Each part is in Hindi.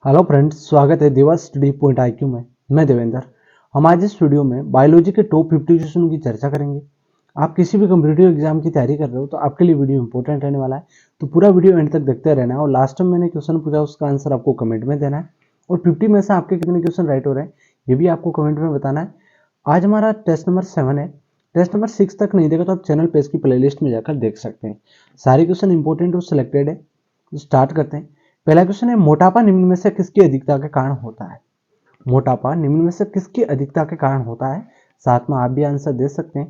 हेलो फ्रेंड्स, स्वागत है देवा स्टडी पॉइंट आईक्यू में। मैं देवेंद्र। हम आज इस वीडियो में बायोलॉजी के टॉप 50 क्वेश्चन की चर्चा करेंगे। आप किसी भी कॉम्पिटिटिव एग्जाम की तैयारी कर रहे हो तो आपके लिए वीडियो इंपॉर्टेंट रहने वाला है, तो पूरा वीडियो एंड तक देखते रहना है। और लास्ट टाइम मैंने क्वेश्चन पूछा, उसका आंसर आपको कमेंट में देना है और 50 में से आपके कितने क्वेश्चन राइट हो रहे हैं ये भी आपको कमेंट में बताना है। आज हमारा टेस्ट नंबर 7 है। टेस्ट नंबर 6 तक नहीं देखा तो आप चैनल पे इसकी प्लेलिस्ट में जाकर देख सकते हैं। सारे क्वेश्चन इंपॉर्टेंट और सिलेक्टेड है। स्टार्ट करते हैं। पहला क्वेश्चन है, मोटापा निम्न में से किसकी अधिकता के कारण होता है? मोटापा निम्न में से किसकी अधिकता के कारण होता है? साथ में आप भी आंसर दे सकते हैं।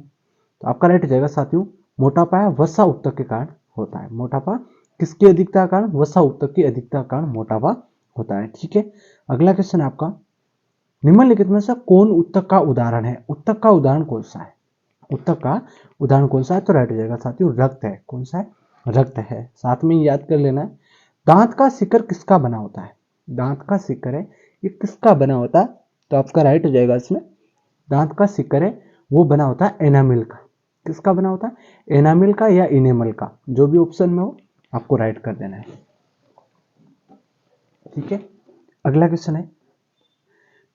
तो आपका राइट हो जाएगा साथियों, मोटापा वसा उत्तक के कारण होता है। मोटापा किसकी अधिकता के कारण? वसा उत्तक की अधिकता के कारण मोटापा होता है। ठीक है, अगला क्वेश्चन है आपका, निम्नलिखित में से कौन उत्तक का उदाहरण है? उत्तक का उदाहरण कौन सा है? उत्तक का उदाहरण कौन सा है? तो राइट हो जाएगा साथियों, रक्त है। कौन सा है? रक्त है। साथ में याद कर लेना है, दांत का सिकर किसका बना होता है? दांत का सिकर है, ये किसका बना होता है? तो आपका राइट हो जाएगा इसमें, दांत का सिकर है वो बना होता है एनामिल का। किसका बना होता है? एनामिल का या इनेमल का, जो भी ऑप्शन में हो आपको राइट कर देना है। ठीक है, अगला क्वेश्चन है,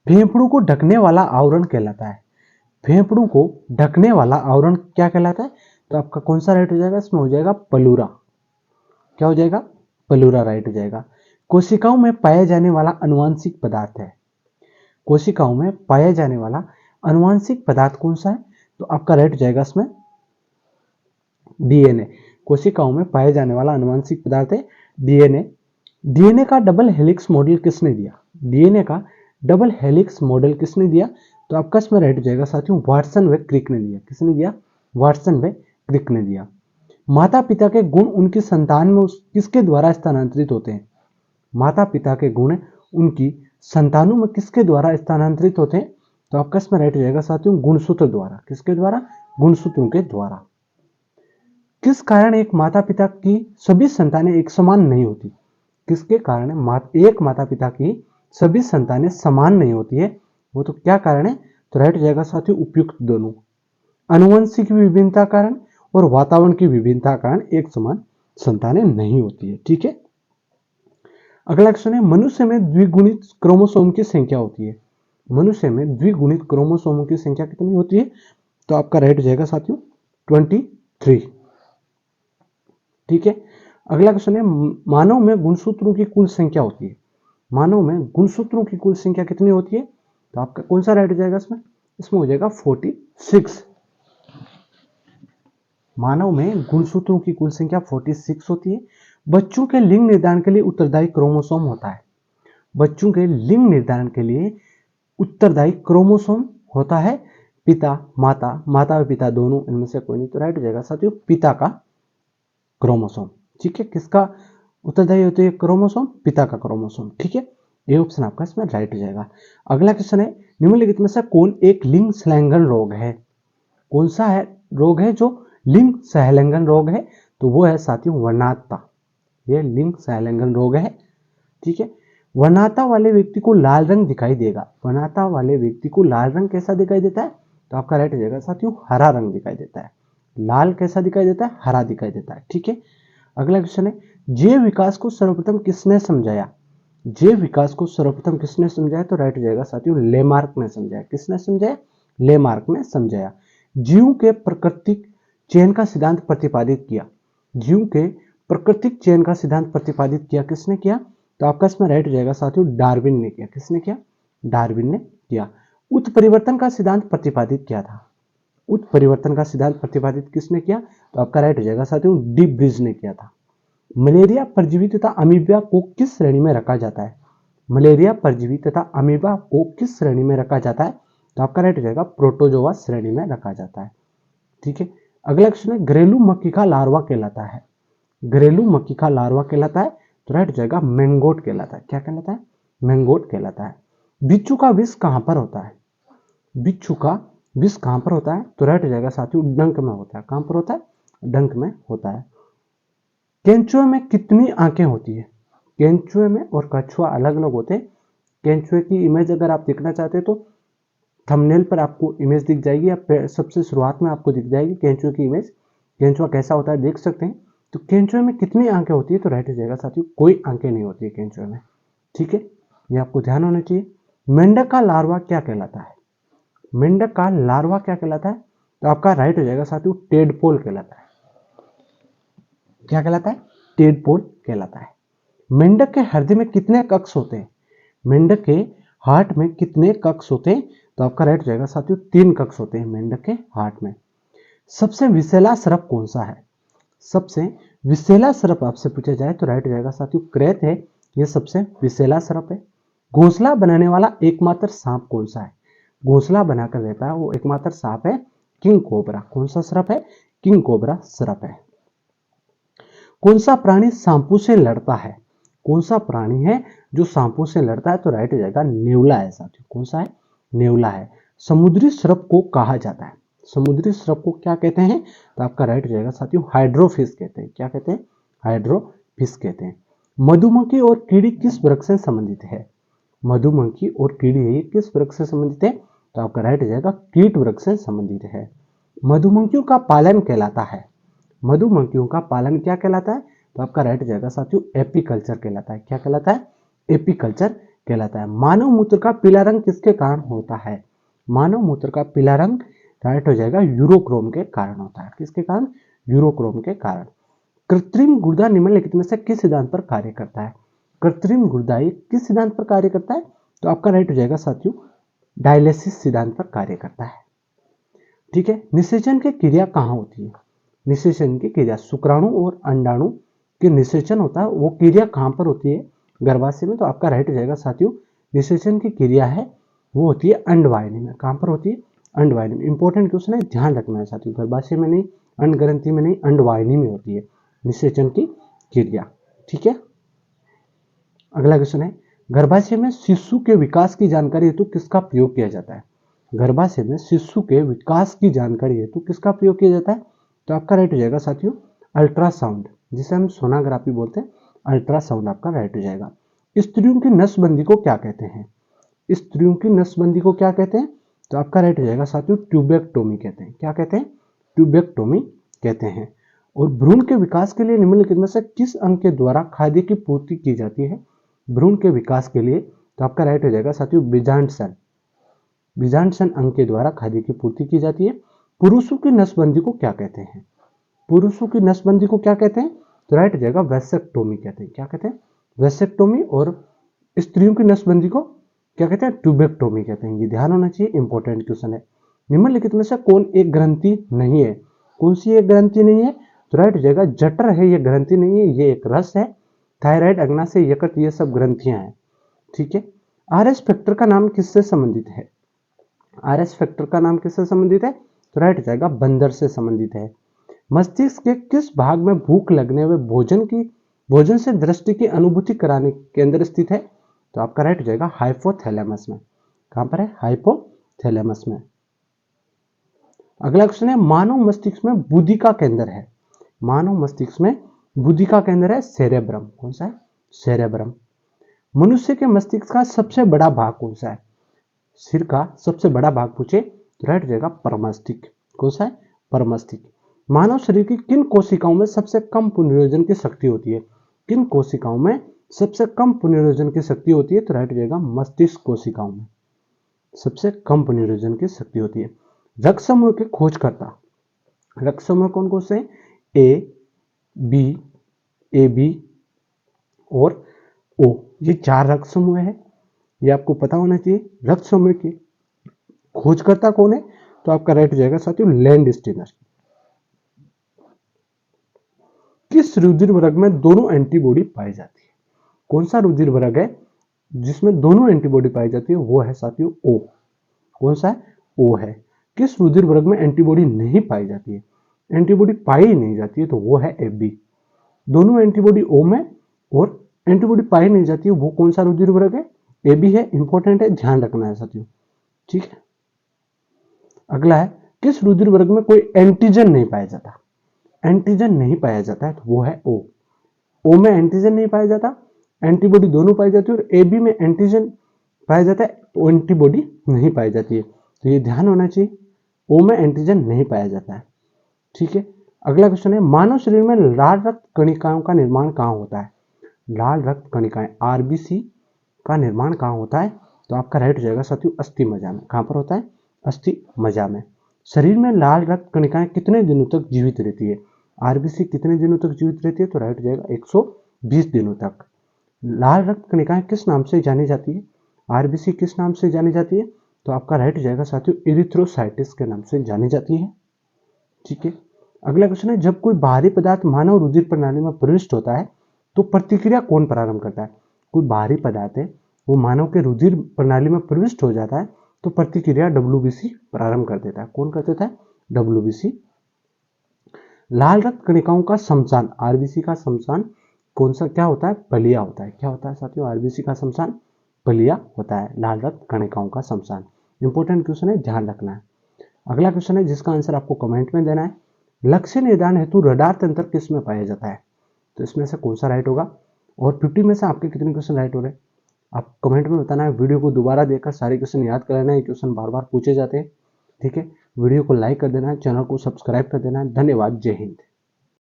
फेफड़ों को ढकने वाला आवरण कहलाता है। फेफड़ों को ढकने वाला आवरण क्या कहलाता है? तो आपका कौन सा राइट हो जाएगा? इसमें हो जाएगा पलूरा। क्या हो जाएगा? पलूरा राइट हो जाएगा। कोशिकाओं में पाया जाने वाला अनुवांशिक पदार्थ है। कोशिकाओं में पाया जाने वाला अनुवांशिक पदार्थ कौन सा है? तो आपका राइट हो जाएगा इसमें डीएनए। कोशिकाओं में पाया जाने वाला अनुवांशिक पदार्थ है डीएनए। डीएनए का डबल हेलिक्स मॉडल किसने दिया? डीएनए का डबल हेलिक्स मॉडल किसने दिया? तो आपका इसमें राइट हो जाएगा साथियों, वाटसन व क्रिक ने दिया। किसने दिया? वाटसन व क्रिक ने दिया। माता पिता के गुण उनकी संतान में किसके द्वारा स्थानांतरित होते हैं? माता पिता के गुण उनकी संतानों में किसके द्वारा स्थानांतरित होते हैं? तो आपका इसमें राइट हो जाएगा साथियों, गुणसूत्र द्वारा। किसके द्वारा? गुणसूत्रों के द्वारा। किस कारण एक माता पिता की सभी संतानें एक समान नहीं होती? किसके कारण एक माता पिता की सभी संतानें समान नहीं होती है? वो तो क्या कारण है? तो राइट हो जाएगा साथियों, उपयुक्त दोनों। आनुवंशिक विभिन्नता कारण और वातावरण की विभिन्नता कारण एक समान संतानें नहीं होती है। ठीक है, अगला क्वेश्चन है, मनुष्य में द्विगुणित क्रोमोसोम की संख्या होती है। मनुष्य में द्विगुणित क्रोमोसोमों की संख्या कितनी होती है? तो आपका राइट हो जाएगा साथियों 23। ठीक है, अगला क्वेश्चन है, मानव में गुणसूत्रों की कुल संख्या होती है। मानव में गुणसूत्रों की कुल संख्या कितनी होती है? तो आपका कौन सा राइट हो जाएगा इसमें? इसमें हो जाएगा 46। मानव में गुणसूत्रों की कुल संख्या 46 होती है। बच्चों के लिंग निर्धारण के लिए उत्तरदायी क्रोमोसोम होता है। बच्चों के लिंग निर्धारण के लिए उत्तरदायी क्रोमोसोम होता है पिता माता, माता और पिता दोनों, इनमें से कोई नहीं। तो राइट हो जाएगा साथियों, पिता का क्रोमोसोम। ठीक है, किसका उत्तरदायी होती है क्रोमोसोम? पिता का क्रोमोसोम। ठीक है, ये ऑप्शन आपका इसमें राइट हो जाएगा। अगला क्वेश्चन है, निम्नलिखित में से कौन एक लिंग संलग्न रोग है? कौन सा है रोग है जो लिंग संलग्न रोग है? तो वो है साथियों वर्णातता। ये लिंग संलग्न रोग है। ठीक है, वर्णाता वाले व्यक्ति को लाल रंग दिखाई देगा। वर्णाता वाले व्यक्ति को लाल रंग कैसा दिखाई देता है? तो आपका राइट हो जाएगा साथियों, हरा रंग दिखाई देता है। लाल कैसा दिखाई देता है? हरा दिखाई देता है। ठीक है, अगला क्वेश्चन है, जैव विकास को सर्वप्रथम किसने समझाया? जैव विकास को सर्वप्रथम किसने समझाया? तो राइट हो जाएगा साथियों, लेमार्क ने समझाया। किसने समझाया? लेमार्क ने समझाया। जीव के प्राकृतिक चयन का सिद्धांत प्रतिपादित किया। जीव के प्राकृतिक चयन का सिद्धांत प्रतिपादित किया किसने किया? तो आपका इसमें राइट हो जाएगा साथियों, डार्विन ने किया। किसने किया? डार्विन ने किया। उत्परिवर्तन का सिद्धांत प्रतिपादित किया था। उत्परिवर्तन का सिद्धांत प्रतिपादित किसने किया? तो आपका राइट हो जाएगा साथियों, डी ब्रिज ने किया था। मलेरिया परजीवी तथा अमीबा को किस श्रेणी में रखा जाता है? मलेरिया परजीवी तथा अमीबा को किस श्रेणी में रखा जाता है? तो आपका राइट हो जाएगा, प्रोटोजोआ श्रेणी में रखा जाता है। ठीक है, अगला क्वेश्चन है, घरेलू मक्खी का लार्वा कहलाता है। घरेलू मक्खी का लार्वा कहलाता है तो राइट हो जाएगा, मैंगोट कहलाता है। क्या कहलाता है? मैंगोट कहलाता है। बिच्छू का विष कहां पर होता है? बिच्छू का विष कहां पर होता है? तो राइट हो जाएगा साथियों, डंक में होता है। कहां पर होता है? डंक में होता है। केंचुए में कितनी आंखें होती है? केंचुए में और कछुआ अलग अलग होते हैं। केंचुए की इमेज अगर आप देखना चाहते हैं तो थंबनेल पर आपको इमेज दिख जाएगी, या सबसे शुरुआत में आपको दिख जाएगी केंचुए की इमेज। केंचुआ कैसा होता है देख सकते हैं। तो केंचुए में कितनी आंखें होती है? तो राइट हो जाएगा साथियों, कोई आंखें नहीं होती है केंचुए में। ठीक है, ये आपको ध्यान होना चाहिए। मेंढक का लार्वा क्या कहलाता है? मेंढक का लार्वा क्या कहलाता है? तो आपका राइट हो जाएगा साथियों टेडपोल कहलाता है। क्या कहलाता है? टेडपोल कहलाता है। मेंढक के हृदय में कितने कक्ष होते हैं? मेंढक के हार्ट में कितने कक्ष होते हैं? तो आपका राइट हो जाएगा साथियों 3 कक्ष होते हैं मेंढक के हार्ट में। सबसे विषैला सर्प कौन सा है? सबसे विषैला सर्प आपसे पूछा जाए तो राइट हो जाएगा साथियों क्रेत है। यह सबसे विषैला सर्प है। घोंसला बनाने वाला एकमात्र सांप कौन सा है? घोंसला बनाकर रहता है वो एकमात्र सांप है किंग कोबरा। कौन सा सर्प है? किंग कोबरा सर्प है। कौन सा प्राणी सांपों से लड़ता है? कौन सा प्राणी है जो सांपों से लड़ता है? तो राइट हो जाएगा नेवला है साथियों। कौन सा है? नेवला है। समुद्री सर्प को कहा जाता है। समुद्री सर्प को क्या कहते हैं? तो आपका राइट हो जाएगा साथियों हाइड्रोफिश कहते हैं। क्या कहते हैं? हाइड्रोफिश कहते हैं। मधुमक्खी और कीड़ी किस वृक्ष से संबंधित है? मधुमक्खी और कीड़ी किस वृक्ष से संबंधित है? तो आपका राइट हो जाएगा कीट वृक्ष से संबंधित है। मधुमक्खियों का पालन कहलाता है। मधुमक्खियों का पालन क्या कहलाता है? तो आपका राइट हो जाएगा साथियों एपीकल्चर कहलाता है। क्या कहलाता है? एपीकल्चर कहलाता है। मानव मूत्र का पीला रंग किसके कारण होता है? मानव मूत्र का पीला रंग राइट हो जाएगा यूरोक्रोम के कारण होता है। किसके कारण? यूरोक्रोम के कारण। कृत्रिम गुर्दा निम्नलिखित में से किस सिद्धांत पर कार्य करता है? कृत्रिम गुर्दा किस सिद्धांत पर कार्य करता है? तो आपका राइट हो जाएगा साथियों डायलिसिस सिद्धांत पर कार्य करता है। ठीक है। निषेचन की क्रिया कहाँ होती है? निषेचन की क्रिया शुक्राणु और अंडाणु के निषेचन होता है। वो क्रिया कहाँ पर होती है? गर्भाशय में। तो आपका राइट हो जाएगा साथियों निषेचन की क्रिया है वो होती है अंडवाहिनी में। कहाँ पर होती है? अंडवाहिनी में। इंपॉर्टेंट क्वेश्चन है, ध्यान रखना है साथियों। गर्भाशय में नहीं, अंड ग्रंथि में नहीं, अंडवाहिनी में होती है निषेचन की क्रिया। ठीक है। अगला क्वेश्चन है गर्भाशय में शिशु के विकास की जानकारी हेतु किसका प्रयोग किया जाता है? गर्भाशय में शिशु के विकास की जानकारी हेतु किसका प्रयोग किया जाता है? तो आपका राइट हो जाएगा साथियों अल्ट्रासाउंड, जिसे हम सोनोग्राफी बोलते हैं। अल्ट्रासाउंड आपका राइट हो जाएगा। स्त्रियों की नसबंदी को क्या कहते हैं? स्त्रियों की नसबंदी को क्या कहते हैं? तो आपका राइट हो जाएगा साथियों ट्यूबेक्टोमी कहते हैं। क्या कहते हैं? ट्यूबेक्टोमी कहते हैं। और भ्रूण के विकास के लिए निम्नलिखित में से किस अंग के द्वारा खाद्य की पूर्ति की जाती है? भ्रूण के विकास के लिए तो आपका राइट हो जाएगा साथियों बीजांडसन। बीजांडसन अंग के द्वारा खाद्य की पूर्ति की जाती है। पुरुषों की नसबंदी को क्या कहते हैं? पुरुषों की नसबंदी को क्या कहते हैं? तो राइट हो जाएगा वैसेक्टोमी कहते हैं। क्या कहते हैं? वैसेक्टोमी। और स्त्रियों की नसबंदी को क्या कहते हैं? ट्यूबेक्टोमी कहते हैं। ये ध्यान होना चाहिए, इंपॉर्टेंट क्वेश्चन है। निम्नलिखित में से कौन एक ग्रंथि नहीं है? कौन सी एक ग्रंथि नहीं है? तो राइट हो जाएगा जठर है, ये ग्रंथि नहीं है, ये एक रस है। थायराइड, अग्नाशय, यकृत ये सब ग्रंथियां हैं। ठीक है। आरएस फैक्टर का नाम किससे संबंधित है? आरएस फैक्टर का नाम किससे संबंधित है? तो राइट हो जाएगा बंदर से संबंधित है। मस्तिष्क के किस भाग में भूख लगने व भोजन से दृष्टि की अनुभूति कराने के अंदर स्थित है? तो आपका राइट हो जाएगा हाइपोथैलेमस में। कहां पर है? हाइपोथैलेमस में। अगला क्वेश्चन है मानव मस्तिष्क में बुद्धि का केंद्र है। मानव मस्तिष्क में बुद्धि का केंद्र है सेरेब्रम। कौन सा है? सेरेब्रम। मनुष्य के मस्तिष्क का सबसे बड़ा भाग कौन सा है? सिर का सबसे बड़ा भाग पूछे तो राइट हो जाएगा परमस्तिष्क। कौन सा है? परमस्तिष्क। मानव शरीर की किन कोशिकाओं में सबसे कम पुनर्योजन की शक्ति होती है? किन कोशिकाओं में सबसे कम पुनर्योजन की शक्ति होती है? तो राइट हो जाएगा मस्तिष्क कोशिकाओं में सबसे कम पुनर्योजन की शक्ति होती है। रक्त समूह के खोजकर्ता, रक्त समूह कौन कौन से? ए बी और ओ, ये 4 रक्त समूह है। ये आपको पता होना चाहिए। रक्त समूह के खोजकर्ता कौन है? तो आपका राइट हो जाएगा साथियों लैंडस्टीनर। किस रुधिर वर्ग में दोनों एंटीबॉडी पाई जाती है? कौन सा रुधिर वर्ग है जिसमें दोनों एंटीबॉडी पाई जाती है? वो है साथियों ओ। कौन सा है? ओ है। किस रुधिर वर्ग में एंटीबॉडी नहीं पाई जाती है? एंटीबॉडी पाई नहीं जाती है तो वो है एबी। दोनों एंटीबॉडी ओ में और एंटीबॉडी पाई नहीं जाती है, वो कौन सा रुधिर वर्ग है? एबी है। इंपॉर्टेंट है, ध्यान रखना है साथियों। ठीक है। अगला है किस रुधिर वर्ग में कोई एंटीजन नहीं पाया जाता? एंटीजन नहीं पाया जाता है तो वो है ओ। ओ में एंटीजन नहीं पाया जाता, एंटीबॉडी दोनों पाई जाती है। और ए बी में एंटीजन पाया जाता है, एंटीबॉडी नहीं पाई जाती है। तो ये ध्यान होना चाहिए, ओ में एंटीजन नहीं पाया जाता है। ठीक है। अगला क्वेश्चन है मानव शरीर में लाल रक्त कणिकाओं का निर्माण कहाँ होता है? लाल रक्त कणिकाएं आरबीसी का निर्माण कहाँ होता है? तो आपका राइट हो जाएगा साथियों अस्थि मज्जा में। कहाँ पर होता है? अस्थि मज्जा में। शरीर में लाल रक्त कणिकाएं कितने दिनों तक जीवित रहती है? आरबीसी कितने दिनों तक जीवित रहती है? तो राइट हो जाएगा 120 दिनों तक। लाल रक्त कणिकाएं किस नाम से जानी जाती है? आरबीसी किस नाम से जानी जाती है? तो आपका राइट हो जाएगा साथियों इरिथ्रोसाइटिस के नाम से जानी जाती है। ठीक है, अगला क्वेश्चन है, जब कोई बाहरी पदार्थ मानव रुधिर प्रणाली में प्रविष्ट होता है तो प्रतिक्रिया कौन प्रारंभ करता है? कोई बाहरी पदार्थ है वो मानव के रुधिर प्रणाली में प्रविष्ट हो जाता है तो प्रतिक्रिया डब्ल्यूबीसी प्रारंभ कर देता है। कौन कर देता है? डब्ल्यूबीसी। लाल रक्त कणिकाओं का शमशान, आरबीसी का शमशान कौन सा क्या होता है? पलिया होता है। क्या होता है साथियों? आरबीसी का शमशान पलिया होता है। लाल रक्त कणिकाओं का शमशान। इंपॉर्टेंट क्वेश्चन है, ध्यान रखना है। अगला क्वेश्चन है जिसका आंसर आपको कमेंट में देना है, लक्ष्य निर्धारण हेतु रडार तंत्र किस में पाया जाता है? तो इसमें से कौन सा राइट होगा? और 50 में से आपके कितने क्वेश्चन राइट हो रहे हैं आप कमेंट में बताना है। वीडियो को दोबारा देखकर सारे क्वेश्चन याद कर लेना है, क्वेश्चन बार बार पूछे जाते हैं। ठीक है, वीडियो को लाइक कर देना है, चैनल को सब्सक्राइब कर देना है। धन्यवाद, जय हिंद।